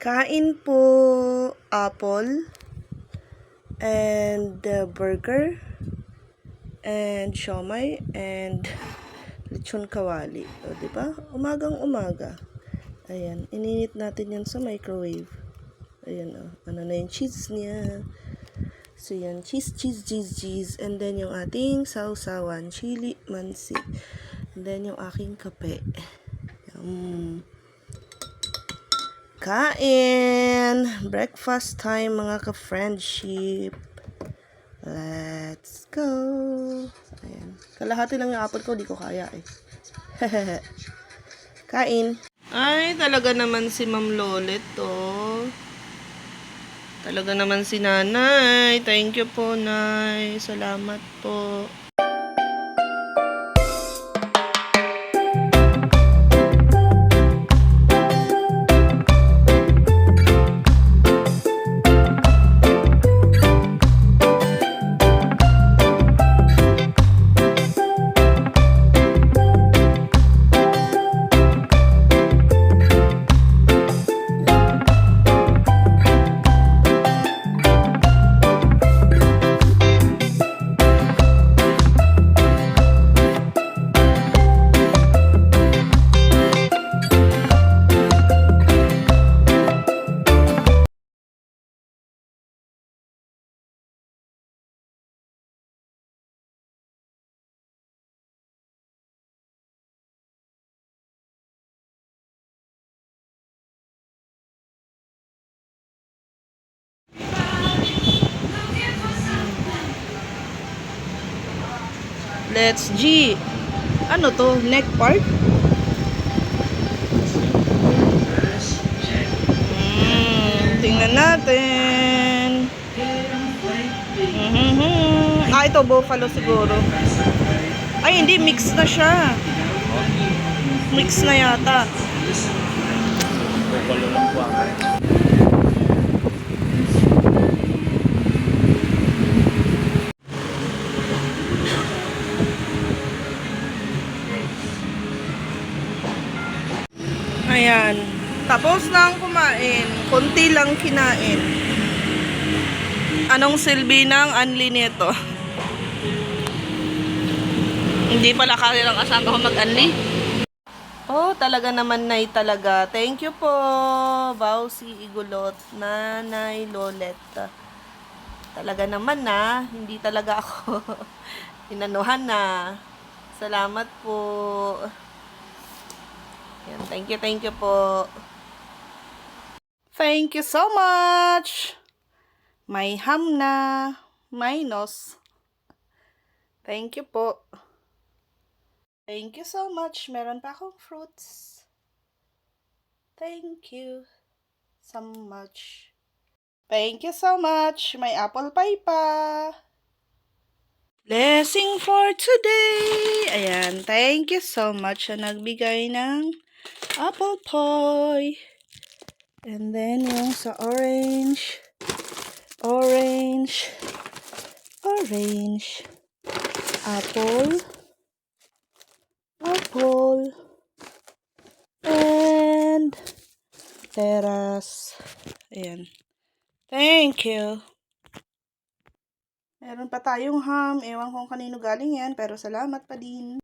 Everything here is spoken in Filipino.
Kain po, apple, and burger, and siomai, and lechon kawali. O, diba? Umagang-umaga. Ayan, ininit natin yan sa microwave. Ayan, o. Ano na yung cheese niya. So, yan. Cheese. And then, yung ating sausawan. Chili, mansi. And then, yung aking kape. Kain! Breakfast time, mga ka-friendship. Let's go! Ayan. Kalahati lang yung apple ko, di ko kaya eh. Kain! Ay, talaga naman si Ma'am Lolet, oh. Talaga naman si Nanay. Thank you po, Nay. Salamat po. Let's G. Ano to? Neck part? Tingnan natin. Ito buffalo siguro. Ay, hindi. Mix na siya. Mix na yata. Buffalo lang po ako. Ayan. Tapos na ang kumain. Konti lang kinain. Anong silbi ng unli nito? Hindi pala kaya lang kasama ko mag-unli. Oh, talaga naman, Nay, talaga. Thank you po, Bausi Igulot, Nanay Lolet. Talaga naman na, hindi talaga ako inanuhan na. Salamat po. Yan, thank you po. Thank you so much. May ham na, minus. Thank you po. Thank you so much. Meron pa akong fruits. Thank you so much. Thank you so much. May apple pie pa. Blessing for today. Ayan, thank you so much na nagbigay ng apple pie. And then yung sa orange. Apple. And teras. Ayan. Thank you. Meron pa tayong ham. Ewan kung kanino galing yan, pero salamat pa din.